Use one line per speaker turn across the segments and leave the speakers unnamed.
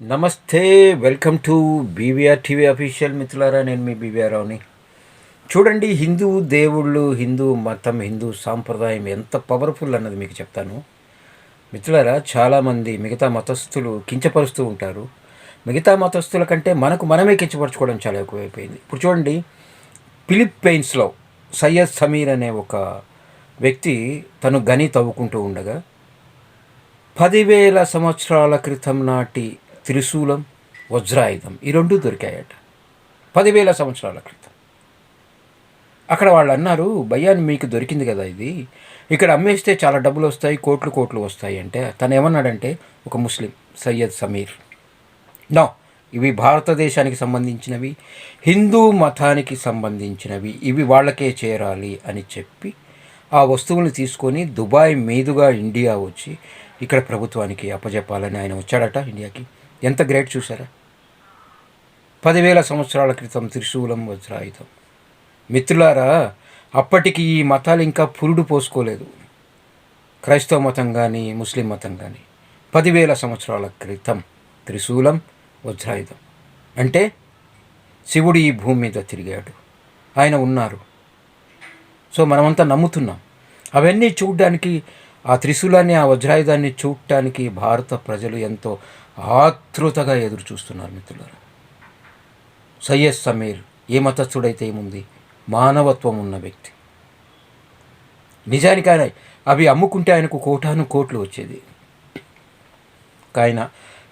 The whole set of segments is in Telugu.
నమస్తే, welcome to BVR TV official. మిత్రులారా, నేను మీ బీవీఆర్ రావుని. చూడండి, హిందూ దేవుళ్ళు, హిందూ మతం, హిందూ సాంప్రదాయం ఎంత పవర్ఫుల్ అన్నది మీకు చెప్తాను. మిత్రులారా, చాలామంది మిగతా మతస్థులు కించపరుస్తూ ఉంటారు. మిగతా మతస్థుల కంటే మనమే కించపరచుకోవడం చాలా ఎక్కువైపోయింది. ఇప్పుడు చూడండి, ఫిలిప్పైన్స్లో సయ్యద్ సమీర్ అనే ఒక వ్యక్తి తను గని తవ్వుకుంటూ ఉండగా 10,000 సంవత్సరాల క్రితం నాటి త్రిశూలం, వజ్రాయుధం ఈ రెండు దొరికాయట. 10,000 సంవత్సరాల క్రితం. అక్కడ వాళ్ళు అన్నారు, భయ్యాన్ని మీకు దొరికింది కదా, ఇది ఇక్కడ అమ్మేస్తే చాలా డబ్బులు వస్తాయి, కోట్లు వస్తాయి అంటే తను ఏమన్నాడంటే, ఒక ముస్లిం సయ్యద్ సమీర్, నో, ఇవి భారతదేశానికి సంబంధించినవి, హిందూ మతానికి సంబంధించినవి, ఇవి వాళ్ళకే చేరాలి అని చెప్పి ఆ వస్తువుని తీసుకొని దుబాయ్ మీదుగా ఇండియా వచ్చి ఇక్కడ ప్రభుత్వానికి అప్పజెప్పాలని ఆయన వచ్చాడట ఇండియాకి. ఎంత గ్రేట్ చూసారా! 10,000 సంవత్సరాల క్రితం త్రిశూలం, వజ్రాయుధం. మిత్రులారా, అప్పటికి ఈ మతాలు ఇంకా పురుడు పోసుకోలేదు. క్రైస్తవ మతం కానీ, ముస్లిం మతం కానీ. 10,000 సంవత్సరాల క్రితం త్రిశూలం, వజ్రాయుధం అంటే శివుడు ఈ భూమి మీద తిరిగాడు, ఆయన ఉన్నారు. సో మనమంతా నమ్ముతున్నాం. అవన్నీ చూడడానికి, ఆ త్రిశూలాన్ని, ఆ వజ్రాయుధాన్ని చూడటానికి భారత ప్రజలు ఎంతో ఆతృతగా ఎదురు చూస్తున్నారు. మిత్రులారా, సయ్యద్ సమీర్ ఏ మతస్థుడైతే ఏముంది, మానవత్వం ఉన్న వ్యక్తి. నిజానికి ఆయన అవి అమ్ముకుంటే ఆయనకు కోట్లు వచ్చేది.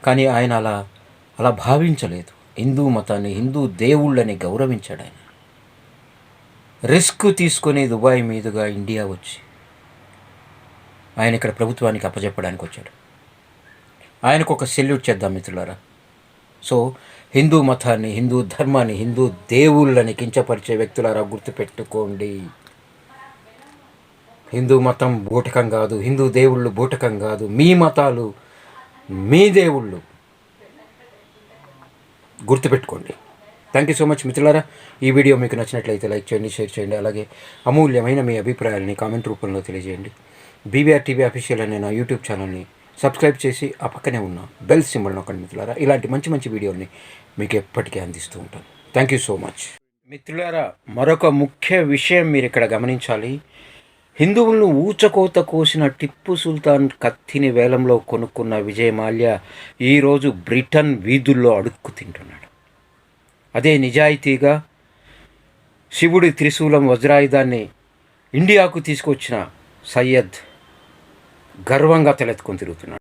కానీ ఆయన అలా భావించలేదు. హిందూ మతాన్ని, హిందూ దేవుళ్ళని గౌరవించాడు. ఆయన రిస్క్ తీసుకొని దుబాయ్ మీదుగా ఇండియా వచ్చి ఆయన ఇక్కడ ప్రభుత్వానికి అప్పచెప్పడానికి వచ్చాడు. ఆయనకు ఒక సెల్యూట్ చేద్దాం మిత్రులారా. సో హిందూ మతాన్ని, హిందూ ధర్మాన్ని, హిందూ దేవుళ్ళని కించపరిచే వ్యక్తులారా, గుర్తుపెట్టుకోండి, హిందూ మతం బూటకం కాదు, హిందూ దేవుళ్ళు బూటకం కాదు, మీ మతాలు, మీ దేవుళ్ళు, గుర్తుపెట్టుకోండి. థ్యాంక్ యూ సో మచ్ మిత్రులారా. ఈ వీడియో మీకు నచ్చినట్లయితే లైక్ చేయండి, షేర్ చేయండి. అలాగే అమూల్యమైన మీ అభిప్రాయాలని కామెంట్ రూపంలో తెలియజేయండి. బీవీఆర్ టీవీ అఫీషియల్ అనే నా యూట్యూబ్ ఛానల్ని సబ్స్క్రైబ్ చేసి ఆ పక్కనే ఉన్న బెల్ సింబల్ నొక్కండి మిత్రులారా. ఇలాంటి మంచి వీడియోని మీకు ఎప్పటికీ అందిస్తూ ఉంటాను. థ్యాంక్ యూ సో మచ్ మిత్రులారా. మరొక ముఖ్య విషయం మీరు ఇక్కడ గమనించాలి. హిందువులను ఊచకోత కోసిన టిప్పు సుల్తాన్ కత్తిని వేలంలో కొనుక్కున్న విజయ్ మాల్యా ఈరోజు బ్రిటన్ వీధుల్లో అడుక్కు తింటున్నాడు. అదే నిజాయితీగా శివుడి త్రిశూలం, వజ్రాయుధాన్ని ఇండియాకు తీసుకొచ్చిన సయ్యద్ గర్వంగా తలెత్తుకొని తిరుగుతున్నాడు.